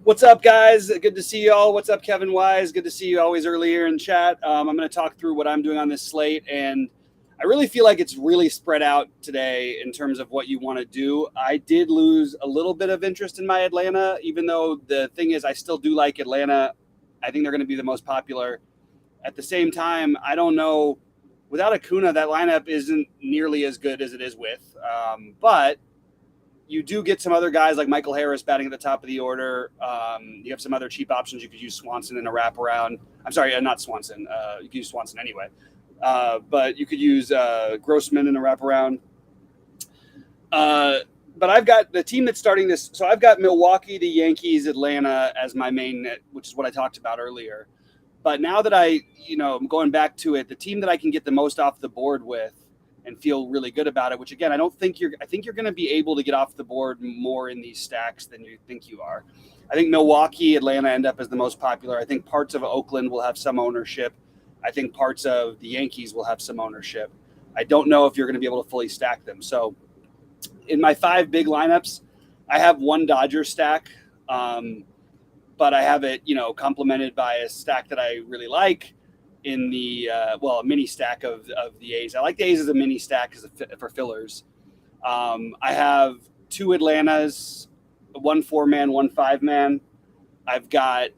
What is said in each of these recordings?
What's up, guys? Good to see you all. What's up, Kevin Wise? Good to see you always early here in chat. I'm going to talk through what I'm doing on this slate, and I really feel like it's really spread out today in terms of what you want to do. I did lose a little bit of interest in my Atlanta, even though the thing is I still do like Atlanta. I think they're going to be the most popular. At the same time, I don't know. Without Acuna, that lineup isn't nearly as good as it is with. But you do get some other guys like Michael Harris batting at the top of the order. You have some other cheap options. You could use Swanson in a wraparound. I'm sorry, not Swanson. You could use Swanson anyway. But you could use Grossman in a wraparound. But I've got the team that's starting this. So I've got Milwaukee, the Yankees, Atlanta as my main, which is what I talked about earlier. But now that I'm going back to it, the team that I can get the most off the board with and feel really good about it, which again, I think you're going to be able to get off the board more in these stacks than you think you are. I think Milwaukee, Atlanta end up as the most popular. I think parts of Oakland will have some ownership. I think parts of the Yankees will have some ownership. I don't know if you're going to be able to fully stack them. So in my 5 big lineups, I have one Dodger stack, but I have it, complemented by a stack that I really like in the a mini stack of the A's. I like the A's as a mini stack for fillers. I have 2 Atlantas, 1 4-man, 1 5-man. I've got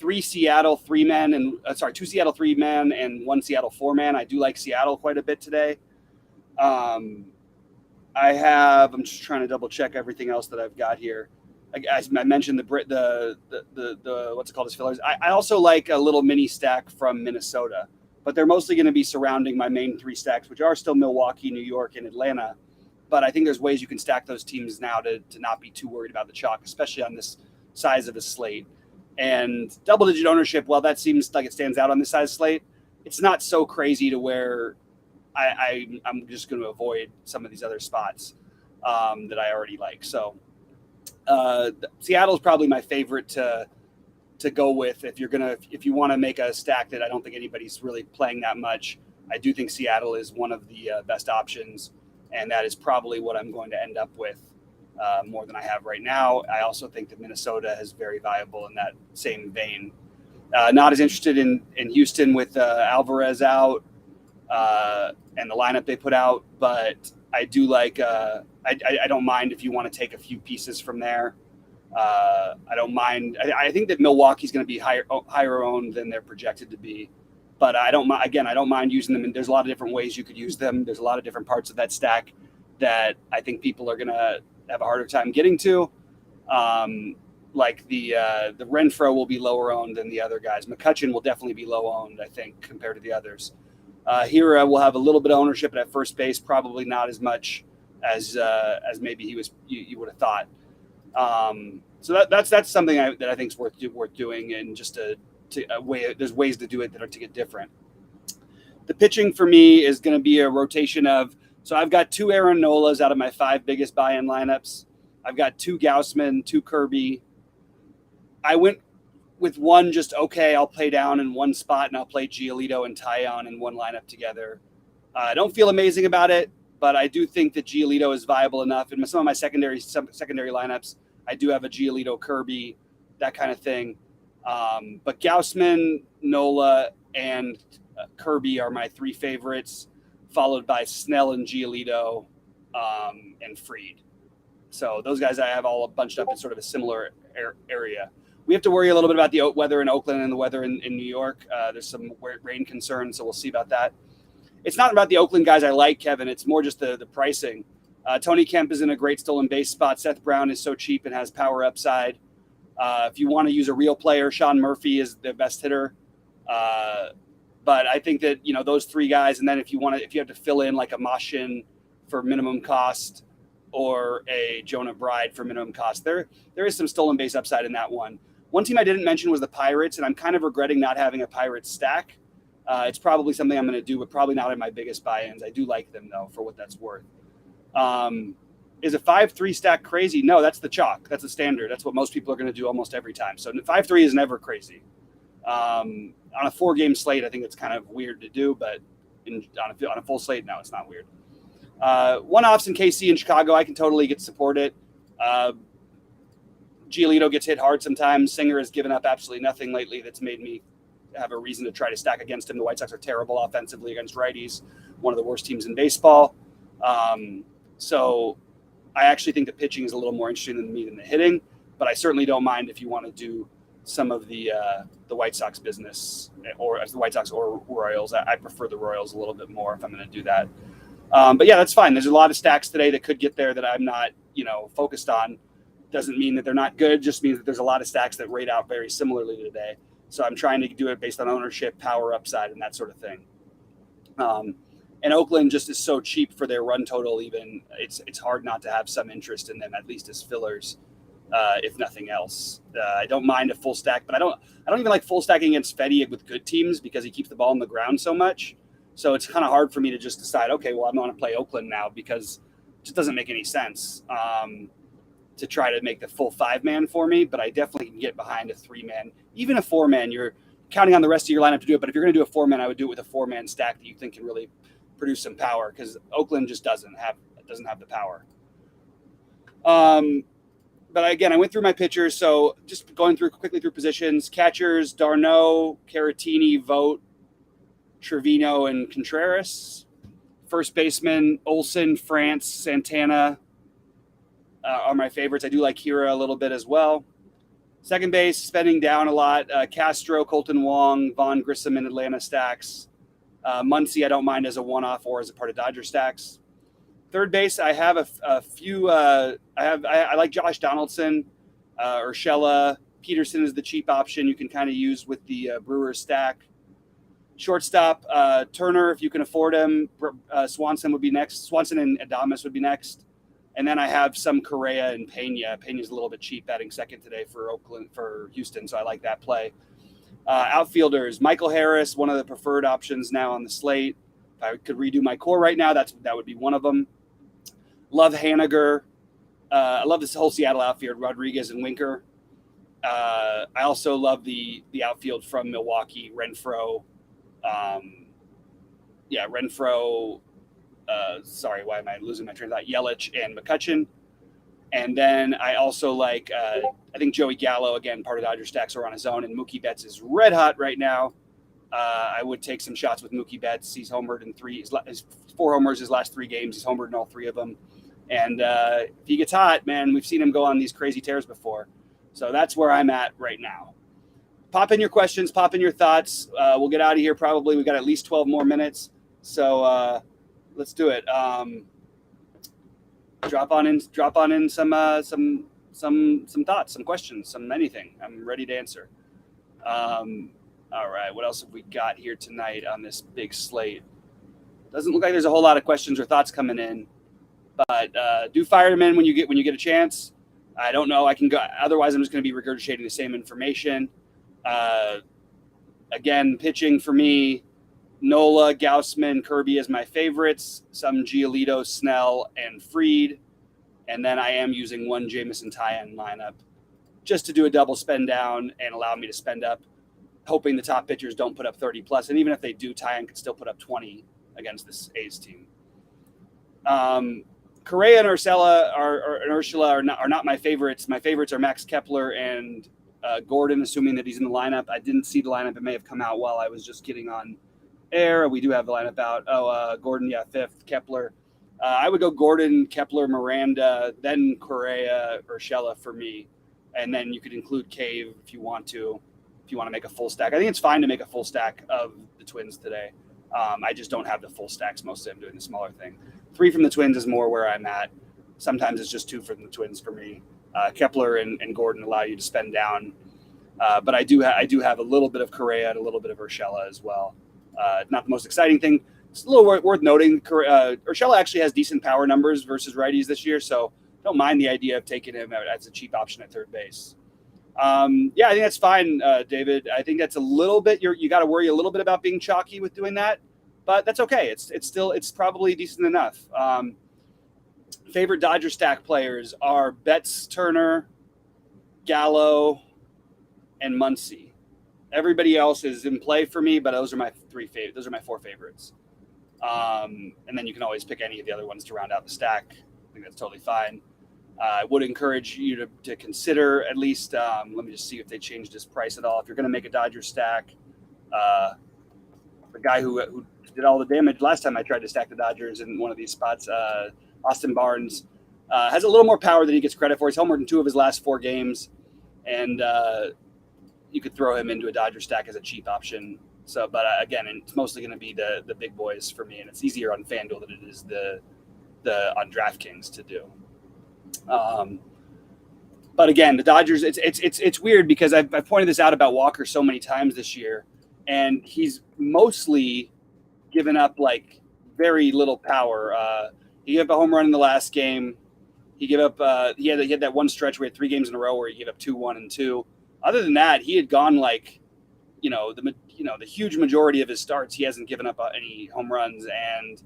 3 Seattle 3-man and 2 Seattle 3-man and 1 Seattle 4-man. I do like Seattle quite a bit today. I'm just trying to double check everything else that I've got here. I mentioned the what's it called as fillers. I also like a little mini stack from Minnesota, but they're mostly going to be surrounding my main 3 stacks, which are still Milwaukee, New York, and Atlanta. But I think there's ways you can stack those teams now to not be too worried about the chalk, especially on this size of a slate. And double-digit ownership, while that seems like it stands out on this size slate, it's not so crazy to where I'm just going to avoid some of these other spots that I already like. So Seattle's probably my favorite to go with if you want to make a stack that I don't think anybody's really playing that much. I do think Seattle is one of the best options, and that is probably what I'm going to end up with more than I have right now. I also think that Minnesota is very viable in that same vein. Not as interested in Houston with Alvarez out and the lineup they put out, but I do like I don't mind if you want to take a few pieces from there. I don't mind. I think that Milwaukee's going to be higher owned than they're projected to be, but I don't mind using them. And there's a lot of different ways you could use them. There's a lot of different parts of that stack that I think people are going to have a harder time getting to. Like the Renfroe will be lower owned than the other guys. McCutchen will definitely be low owned, I think, compared to the others. Hira will have a little bit of ownership at first base, probably not as much as maybe you would have thought. So that's something that I think is worth doing, and just there's ways to do it that are to get different. The pitching for me is going to be a rotation of. So I've got 2 Aaron Nolas out of my 5 biggest buy-in lineups. I've got 2 Gausman, 2 Kirby. I went with one I'll play down in one spot, and I'll play Giolito and Taillon in one lineup together. I don't feel amazing about it, but I do think that Giolito is viable enough. In some of my secondary lineups, I do have a Giolito Kirby, that kind of thing. But Gausman, Nola, and Kirby are my 3 favorites, followed by Snell and Giolito and Fried. So those guys I have all bunched up in sort of a similar area. We have to worry a little bit about the weather in Oakland and the weather in New York. There's some rain concerns, so we'll see about that. It's not about the Oakland guys I like, Kevin. It's more just the pricing. Tony Kemp is in a great stolen base spot. Seth Brown is so cheap and has power upside. If you want to use a real player, Sean Murphy is the best hitter. But I think that, those 3 guys, and then if you have to fill in like a Mashin for minimum cost or a Jonah Bride for minimum cost, there is some stolen base upside in that one. One team I didn't mention was the Pirates, and I'm kind of regretting not having a Pirates stack. It's probably something I'm going to do, but probably not in my biggest buy-ins. I do like them, though, for what that's worth. Is a 5-3 stack crazy? No, that's the chalk. That's the standard. That's what most people are going to do almost every time. So 5-3 is never crazy. On a 4-game slate, I think it's kind of weird to do, but on a full slate, no, it's not weird. One-offs in KC and Chicago, I can totally support it. Giolito gets hit hard sometimes. Singer has given up absolutely nothing lately that's made me have a reason to try to stack against him. The White Sox are terrible offensively against righties, one of the worst teams in baseball. So I actually think the pitching is a little more interesting than the hitting, but I certainly don't mind if you want to do some of the White Sox business, or as the White Sox or Royals. I prefer the Royals a little bit more if I'm going to do that. But yeah, that's fine. There's a lot of stacks today that could get there that I'm not, focused on. Doesn't mean that they're not good, just means that there's a lot of stacks that rate out very similarly today. So I'm trying to do it based on ownership, power upside, and that sort of thing. And Oakland just is so cheap for their run total. Even it's hard not to have some interest in them, at least as fillers, if nothing else. I don't mind a full stack, but I don't even like full stacking against Fetty with good teams because he keeps the ball on the ground so much. So it's kind of hard for me to just decide, okay, well, I'm going to play Oakland now because it just doesn't make any sense to try to make the full 5-man for me. But I definitely can get behind a 3-man, even a 4-man. You're counting on the rest of your lineup to do it. But if you're going to do a 4-man, I would do it with a 4-man stack that you think can really produce some power, because Oakland just doesn't have the power. But again, I went through my pitchers, so just going quickly through positions. Catchers: D'Arnaud, Caratini, Vogt, Trevino, and Contreras. First baseman: Olsen, France, Santana are my favorites. I do like Hira a little bit as well. Second base, spending down a lot. Castro, Colton Wong, Vaughn Grissom in Atlanta stacks. Muncy, I don't mind as a one-off or as a part of Dodger stacks. Third base, I have a few. I like Josh Donaldson, Urshela. Peterson is the cheap option you can kind of use with the Brewers stack. Shortstop, Turner, if you can afford him. Swanson would be next. Swanson and Adames would be next. And then I have some Correa and Pena. Pena's a little bit cheap, batting second today for Houston, so I like that play. Outfielders: Michael Harris, one of the preferred options now on the slate. If I could redo my core right now, that would be one of them. Love Haniger. I love this whole Seattle outfield, Rodriguez and Winker. I also love the outfield from Milwaukee, Renfroe. Renfroe. Sorry, why am I losing my train of thought? Yelich and McCutchen. And then I also like, I think Joey Gallo, again, part of Dodger stacks, are on his own, and Mookie Betts is red hot right now. I would take some shots with Mookie Betts. He's homered in his 4 homers his last 3 games. He's homered in all 3 of them. And if he gets hot, man, we've seen him go on these crazy tears before. So that's where I'm at right now. Pop in your questions, pop in your thoughts. We'll get out of here probably. We've got at least 12 more minutes. So let's do it. Drop on in some thoughts, some questions, some anything. I'm ready to answer. All right, what else have we got here tonight on this big slate? Doesn't look like there's a whole lot of questions or thoughts coming in, but do fire them in when you get a chance. I don't know. I can go. Otherwise, I'm just going to be regurgitating the same information. Again, pitching for me: Nola, Gaussman, Kirby as my favorites. Some Giolito, Snell, and Fried, and then I am using one Jameson tie-in lineup just to do a double spend down and allow me to spend up, hoping the top pitchers don't put up 30 plus. And even if they do, tie-in could still put up 20 against this A's team. Correa and Urshela are not my favorites. My favorites are Max Kepler and Gordon, assuming that he's in the lineup. I didn't see the lineup. It may have come out while I was just getting on air. We do have the lineup out. Gordon, yeah, 5th. Kepler. I would go Gordon, Kepler, Miranda, then Correa, Urshela for me. And then you could include Cave if you want to make a full stack. I think it's fine to make a full stack of the Twins today. I just don't have the full stacks. Mostly I'm doing the smaller thing. 3 from the Twins is more where I'm at. Sometimes it's just 2 from the Twins for me. Kepler and Gordon allow you to spend down. But I do have a little bit of Correa and a little bit of Urshela as well. Not the most exciting thing. It's a little worth noting. Urshela actually has decent power numbers versus righties this year, so don't mind the idea of taking him as a cheap option at third base. I think that's fine, David. I think that's a little bit. You got to worry a little bit about being chalky with doing that, but that's okay. It's probably decent enough. Favorite Dodger stack players are Betts, Turner, Gallo, and Muncy. Everybody else is in play for me, but those are my 4 favorites. And then you can always pick any of the other ones to round out the stack. I think that's totally fine. I would encourage you to consider at least. Let me just see if they changed his price at all. If you're going to make a Dodgers stack, the guy who did all the damage last time I tried to stack the Dodgers in one of these spots, Austin Barnes, has a little more power than he gets credit for. He's homered in 2 of his last 4 games, and you could throw him into a Dodger stack as a cheap option. So, but again, it's mostly going to be the big boys for me, and it's easier on FanDuel than it is the on DraftKings to do. But again, the Dodgers, it's weird because I've pointed this out about Walker so many times this year, and he's mostly given up like very little power. He gave up a home run in the last game. He gave up. He had that one stretch where he had 3 games in a row where he gave up 2, 1, and 2. Other than that, he had gone like, the huge majority of his starts, he hasn't given up any home runs, and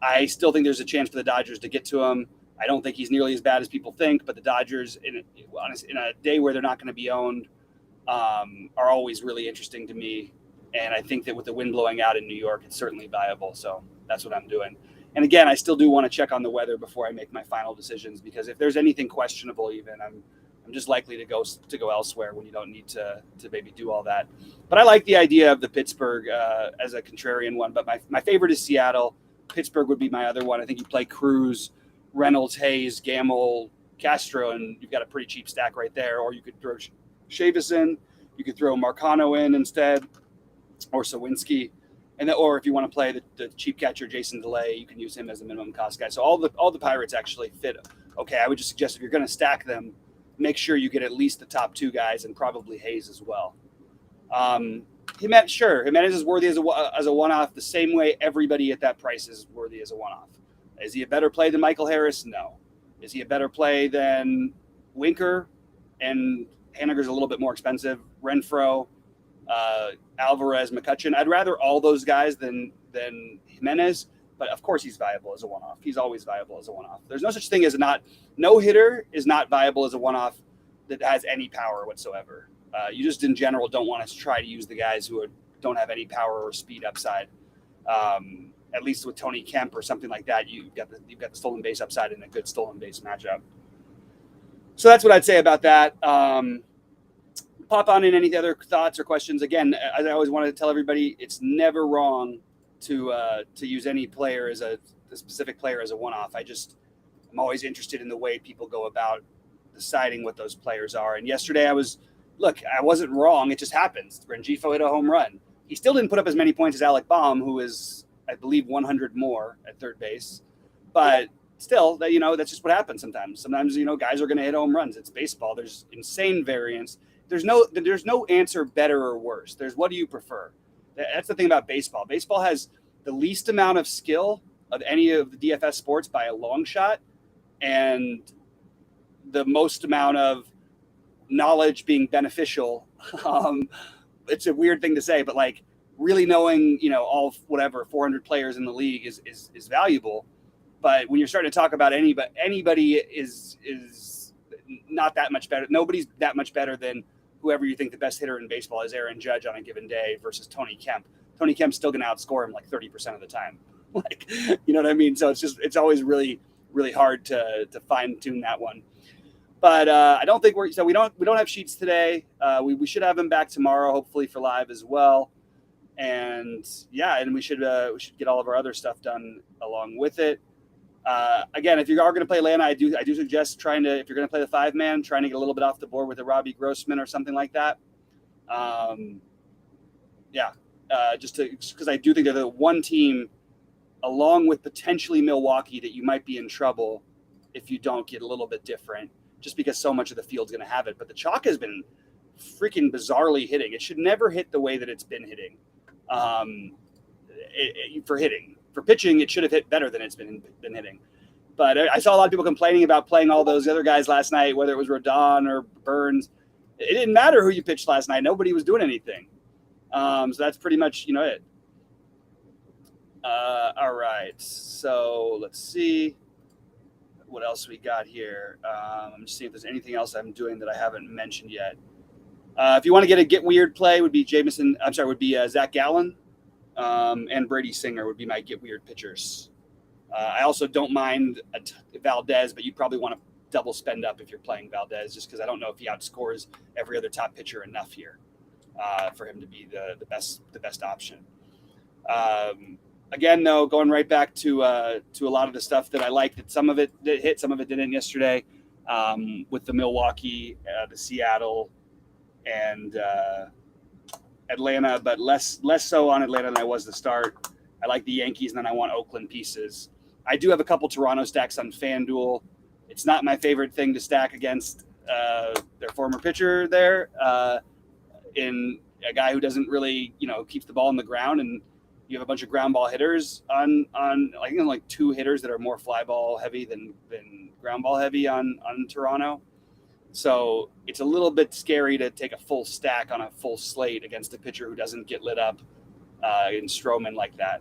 I still think there's a chance for the Dodgers to get to him. I don't think he's nearly as bad as people think, but the Dodgers, in a day where they're not going to be owned, are always really interesting to me. And I think that with the wind blowing out in New York, it's certainly viable. So that's what I'm doing. And again, I still do want to check on the weather before I make my final decisions, because if there's anything questionable, even I'm just likely to go elsewhere when you don't need to maybe do all that. But I like the idea of the Pittsburgh as a contrarian one. But my favorite is Seattle. Pittsburgh would be my other one. I think you play Cruz, Reynolds, Hayes, Gamble, Castro, and you've got a pretty cheap stack right there. Or you could throw Chavis in. You could throw Marcano in instead, or Sawinski. And or if you want to play the cheap catcher Jason DeLay, you can use him as a minimum cost guy. So all the Pirates actually fit. Okay, I would just suggest if you're going to stack them, make sure you get at least the top 2 guys and probably Hayes as well. Jimenez is worthy as a one-off the same way everybody at that price is worthy as a one-off. Is he a better play than Michael Harris? No. Is he a better play than Winker? And Haniger's a little bit more expensive. Renfroe, Alvarez, McCutchen. I'd rather all those guys than Jimenez, but of course he's viable as a one-off. He's always viable as a one-off. There's no such thing as no hitter is not viable as a one-off that has any power whatsoever. You just in general don't want to try to use the guys who don't have any power or speed upside. At least with Tony Kemp or something like that, you've got the stolen base upside in a good stolen base matchup. So that's what I'd say about that. Pop on in any other thoughts or questions. Again, as I always wanted to tell everybody, it's never wrong to use any player as a specific player as a one-off. I'm always interested in the way people go about deciding what those players are. And yesterday I wasn't wrong. It just happens. Rengifo hit a home run. He still didn't put up as many points as Alec Baum, who is, I believe, 100 more at third base. But still, that's just what happens sometimes. Sometimes, guys are going to hit home runs. It's baseball. There's insane variance. There's no answer better or worse. There's what do you prefer? That's the thing about baseball. Baseball has the least amount of skill of any of the DFS sports by a long shot, and the most amount of knowledge being beneficial. It's a weird thing to say, but like really knowing, all 400 players in the league is valuable. But when you're starting to talk about anybody is not that much better. Nobody's that much better than whoever you think the best hitter in baseball is, Aaron Judge, on a given day versus Tony Kemp. Tony Kemp's still going to outscore him like 30% of the time. Like, you know what I mean? So it's always really, really hard to fine tune that one. But I don't think we don't have sheets today. We should have them back tomorrow, hopefully for live as well. And we should get all of our other stuff done along with it. Again, if you are going to play Atlanta, I do suggest if you're going to play the 5-man, trying to get a little bit off the board with a Robbie Grossman or something like that. Because I do think they're the one team, along with potentially Milwaukee, that you might be in trouble if you don't get a little bit different, just because so much of the field's going to have it. But the chalk has been freaking bizarrely hitting. It should never hit the way that it's been hitting. For hitting. For pitching, it should have hit better than it's been hitting. But I saw a lot of people complaining about playing all those other guys last night, whether it was Rodon or Burns. It didn't matter who you pitched last night. Nobody was doing anything. So that's pretty much, it. All right. So let's see what else we got here. I'm just seeing if there's anything else I'm doing that I haven't mentioned yet. If you want to get a get weird play, would be Zach Gallen. And Brady Singer would be my get weird pitchers. I also don't mind Valdez, but you'd probably want to double spend up if you're playing Valdez, just because I don't know if he outscores every other top pitcher enough here for him to be the best option. Again, though, going right back to a lot of the stuff that I liked, that some of it hit, some of it didn't yesterday, with the Milwaukee, the Seattle, and Atlanta, but less so on Atlanta than I was to start. I like the Yankees, and then I want Oakland pieces. I do have a couple Toronto stacks on FanDuel. It's not my favorite thing to stack against their former pitcher there, in a guy who doesn't really, keeps the ball on the ground, and you have a bunch of ground ball hitters on like two hitters that are more fly ball heavy than ground ball heavy on Toronto. So it's a little bit scary to take a full stack on a full slate against a pitcher who doesn't get lit up in Stroman like that.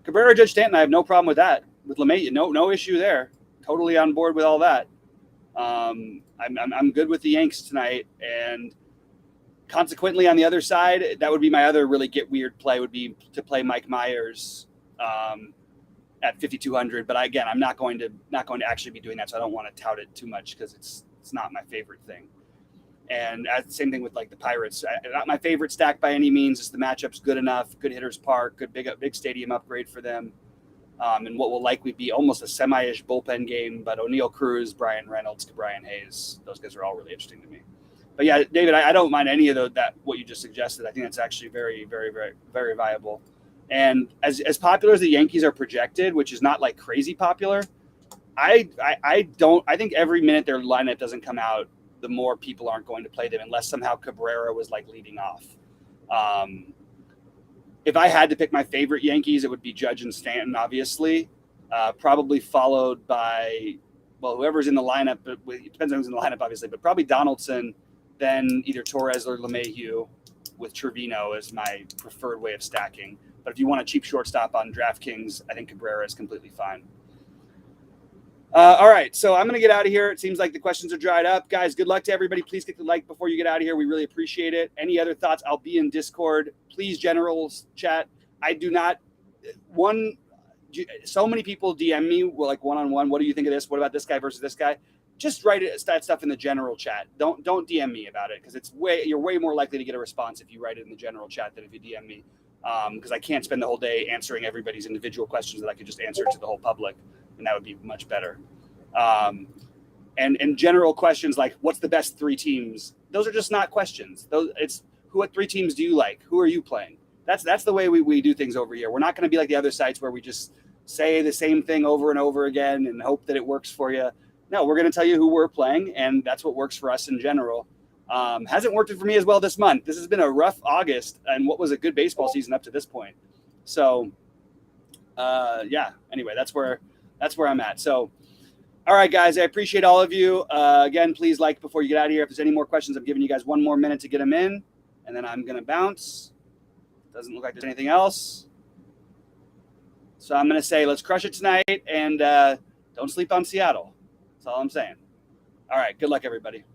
Cabrera, Judge Stanton, I have no problem with that. With LeMay, no issue there. Totally on board with all that. I'm good with the Yanks tonight, and consequently on the other side, that would be my other really get weird play, would be to play Mike Myers at 5,200. But again, I'm not going to actually be doing that, so I don't want to tout it too much because it's not my favorite thing. And same thing with like the Pirates. Not my favorite stack by any means. Just the matchup's good enough. Good hitters park. Good big stadium upgrade for them. And what will likely be almost a semi-ish bullpen game. But O'Neill Cruz, Brian Reynolds, Brian Hayes, those guys are all really interesting to me. But yeah, David, I don't mind any of what you just suggested. I think that's actually very, very, very, very viable. And as popular as the Yankees are projected, which is not like crazy popular, I think every minute their lineup doesn't come out, the more people aren't going to play them unless somehow Cabrera was like leading off. If I had to pick my favorite Yankees, it would be Judge and Stanton, obviously, probably followed by, whoever's in the lineup. But it depends on who's in the lineup, obviously, but probably Donaldson, then either Torres or LeMahieu, with Trevino as my preferred way of stacking. But if you want a cheap shortstop on DraftKings, I think Cabrera is completely fine. All right, so I'm going to get out of here. It seems like the questions are dried up. Guys, good luck to everybody. Please click the like before you get out of here. We really appreciate it. Any other thoughts? I'll be in Discord. Please, generals chat. I do not so many people DM me like one-on-one. What do you think of this? What about this guy versus this guy? Just write that stuff in the general chat. Don't DM me about it, because you're way more likely to get a response if you write it in the general chat than if you DM me. Because I can't spend the whole day answering everybody's individual questions that I could just answer to the whole public, and that would be much better. And general questions like, what's the best 3 teams? Those are just not questions. What 3 teams do you like? Who are you playing? That's the way we do things over here. We're not going to be like the other sites where we just say the same thing over and over again and hope that it works for you. No, we're going to tell you who we're playing, and that's what works for us in general. Hasn't worked for me as well this month. This has been a rough August and what was a good baseball season up to this point. So, anyway, that's where I'm at. So, all right, guys, I appreciate all of you. Again, please like before you get out of here. If there's any more questions, I'm giving you guys one more minute to get them in, and then I'm going to bounce. Doesn't look like there's anything else. So I'm going to say, let's crush it tonight, and don't sleep on Seattle. That's all I'm saying. All right, good luck, everybody.